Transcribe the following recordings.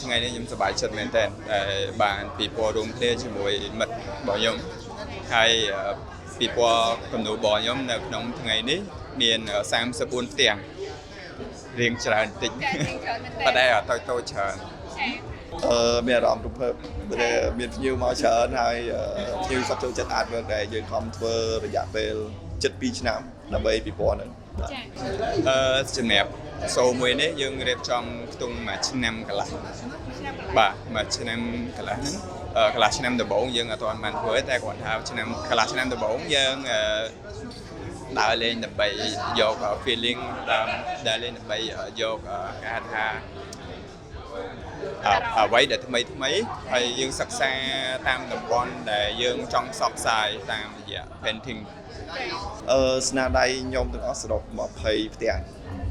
ថ្ងៃនេះខ្ញុំសប្បាយចិត្តមែនទែនដែលបានពីពណ៌រួមគ្នាជាមួយមិត្តរបស់ខ្ញុំហើយពីពណ៌គំនូររបស់ខ្ញុំនៅក្នុងថ្ងៃនេះមាន34ផ្ទាំងរៀងច្រើនតិចប៉ុន្តែតូចច្រើនមានអារម្មណ៍រំភើបដែលមានភ្ញៀវមកច្រើនហើយភ្ញៀវគាត់ចូលចិត្តអាតવર્កដែលយើងខំធ្វើរយៈពេល7-2ឆ្នាំដើម្បីពីពណ៌ហ្នឹងសម្រាប់សូមួយនេះយើងរៀបចំខ្ទង់មួយឆ្នាំកន្លះបាទមួយឆ្នាំកន្លះហ្នឹងកន្លះឆ្នាំដំបូងយើងអត់ទាន់បានធ្វើតែគាត់ថាកន្លះឆ្នាំដំបូងយើងដើរលេងដើម្បីយក feeling ដើរលេងដើម្បីយកគេថាអ្វីដែលថ្មីហើយយើងសិក្សាតាមតំបន់ដែលយើងចង់ផ្សព្វផ្សាយតាមរយៈ painting ស្នាដៃខ្ញុំទាំងអស់សរុប20ផ្ទាំង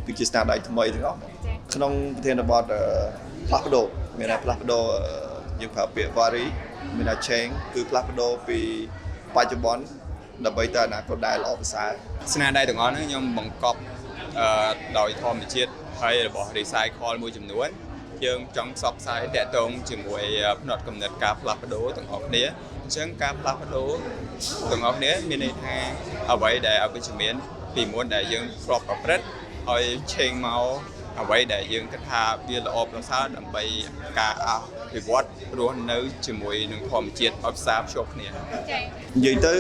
គឺជាស្នាដៃថ្មីទាំងអស់ក្នុងប្រធានបទផ្លាស់ប្ដូរមានតែផ្លាស់ប្ដូរយើងប្រើពាក្យ vary មានតែ change គឺផ្លាស់ប្ដូរពីបច្ចុប្បន្នដើម្បីទៅអនាគតដែលល្អប្រសើរស្នាដៃទាំងអស់ហ្នឹងខ្ញុំបង្កប់ដោយធម្មជាតិហើយរបស់ recycle មួយចំនួនយើងចង់ផ្សព្វផ្សាយតាក់ទងជាមួយផ្នត់គំនិតការផ្លាស់ប្ដូរទាំងអស់គ្នាអញ្ចឹងការផ្លាស់ប្ដូរទាំងអស់គ្នាមានន័យថាអ្វីដែលអវិជ្ជមានពីមុនដែលយើងធ្លាប់ប្រព្រឹត្តឲ្យឆេងមកអ្វីដែលយើងគិតថាវាល្អប្រសើរដើម្បីការអភិវឌ្ឍរស់នៅជាមួយនឹងធម្មជាតិឲ្យផ្សារភ្ជាប់គ្នានិយាយទៅ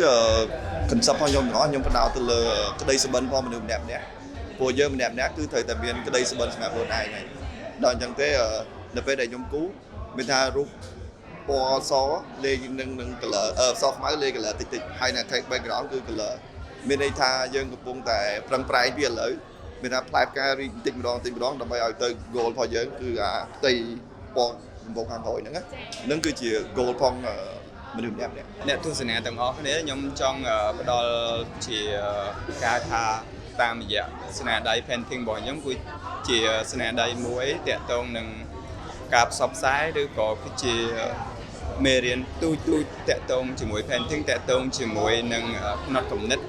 concept របស់ខ្ញុំទាំងអស់ខ្ញុំផ្ដោតទៅលើក្តីសុបិនរបស់មនុស្សម្នាក់ៗពួកយើងម្នាក់ៗគឺត្រូវតែមានក្តីសុបិនសម្រាប់ខ្លួនឯងហើយដល់អញ្ចឹងទេនៅពេលដែលខ្ញុំគូមានថារូបពណ៌សលេខនឹង color សខ្មៅលេខ color តិចហើយនៅ text background គឺ color មានន័យថាយើងកំពុងតែប្រឹងប្រែងវាឥឡូវមានថាផ្លែផ្ការីតិចម្ដងដើម្បីឲ្យទៅ goal របស់យើងគឺអាផ្ទៃពណ៌ដំបូងខាងក្រោយហ្នឹងគឺជា goal ផងមនុស្សម្នាក់ៗអ្នកទស្សនាទាំងអស់គ្នាខ្ញុំចង់ផ្ដល់ជាការថាតាមរយៈស្នាដៃ painting របស់ខ្ញុំគឺជាស្នាដៃមួយតាក់ទងនឹងការផ្សព្វផ្សាយឬក៏គឺជាមេរៀនទូចតាក់ទងជាមួយ painting តាក់ទងជាមួយនឹងផ្នត់គំនិត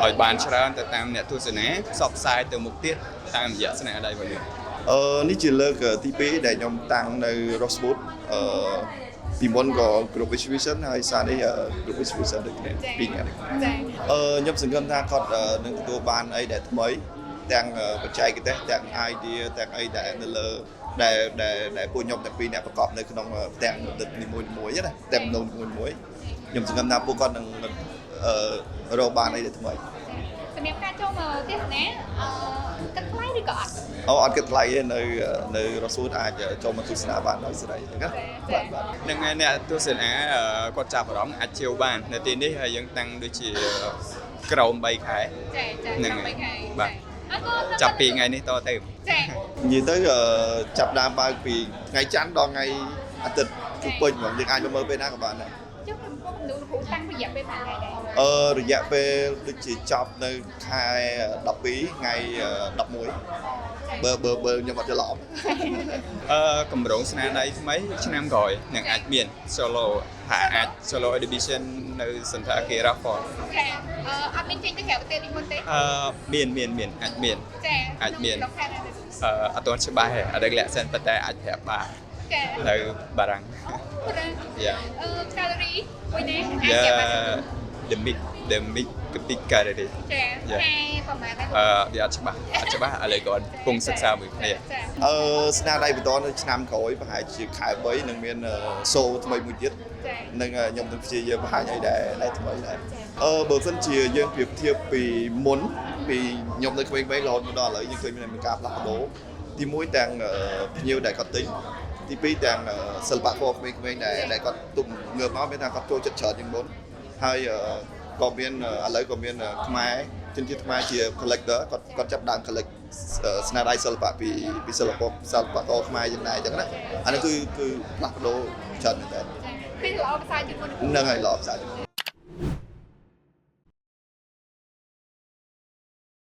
ឲ្យបានច្រើនទៅតាមអ្នកទស្សនាផ្សព្វផ្សាយទៅមុខទៀតតាមរយៈស្នាដៃរបស់ខ្ញុំនេះជាលើកទី2ដែលខ្ញុំតាំងនៅ Rosewood ពីមុនក៏ group exhibition ហើយសារនេះ group exhibition ដូចគ្នាពីរនាក់ខ្ញុំសង្ឃឹមថាគាត់នឹងទទួលបានអីដែលថ្មីទាំងបច្ចេកទេសទាំង idea ទាំងអីដែលនៅលើដែលពួកខ្ញុំទាំងពីរអ្នកប្រកបនៅក្នុងទាំងនីមួយណាទាំងនីមួយខ្ញុំសង្ឃឹមថាពួកគាត់នឹងរកបានអីដែលថ្មីសម្រាប់ការចូលមកទស្សនាគិតថ្លៃឬក៏អត់អត់គិតថ្លៃទេនៅរសួតអាចចូលមកទស្សនាបានដោយសេរីហ្នឹងណានឹងអ្នកទស្សនាគាត់ចាប់អារម្មណ៍អាចជឿបាននៅទីនេះហើយយើងតាំងដូចជាក្រោម3ខែនឹង3ខែបាទចាប់ពីថ្ងៃនេះតទៅនិយាយទៅចាប់ដើមបើកពីថ្ងៃច័ន្ទដល់ថ្ងៃអាទិត្យគឺពេញហ្មងយើងអាចមើលពេលណាក៏បានដែរចុះមនុស្សគ្រូតាំងរយៈពេលប៉ុន្មានថ្ងៃដែររយៈពេលដូចជាចប់នៅខែ12ថ្ងៃ11បើខ្ញុំអត់ច្រឡំកម្រងស្នាដៃថ្មីឆ្នាំក្រោយនឹងអាចមាន solo ហើយអាច solo exhibition នៅសន្តាគារ Rafford អត់មានចេញទៅក្រៅប្រទេសនេះមុនទេមានអាចមានចាអាចមានអត់ទាន់ច្បាស់ទេអត់ដឹងលក្ខសិនប៉ុន្តែអាចប្រាប់បាននៅបារាំងgallery មួយនេះអាចប្រាប់បាន the mix gallery ចាខែប្រហែលដែរវាអត់ច្បាស់ឥឡូវគាត់កំពុងសិក្សាមួយគ្នាស្នាដៃបន្តនៅឆ្នាំក្រោយប្រហែលជាខែ3នឹងមាន show ថ្មីមួយទៀតនឹងខ្ញុំនឹងព្យាយាមបង្ហាញអីដែលថ្មីដែរបើមិនជាយើងប្រៀបធៀបពីមុនពីខ្ញុំនៅក្មេងៗរហូតមកដល់ឥឡូវយើងឃើញមានការផ្លាស់ប្ដូរទី1ទាំងភ្ញៀវដែលគាត់ទិញទី2ទាំងសិល្បករក្មេងៗដែលគាត់ទុំងើបមកមានថាគាត់ចូលចិត្តច្រើនជាងមុនហើយក៏មានឥឡូវក៏មានខ្មែរជនជាតិខ្មែរជា collector គាត់ចាប់ដើម collect ស្នាដៃសិល្បៈពីសិល្បករខ្មែរយ៉ាងណាអញ្ចឹងណាអានេះគឺផ្លាស់ប្ដូរច្រើនមែនតើគឺល្អប្រសើរជាងមុនហ្នឹងហើយល្អប្រសើរជាងមុន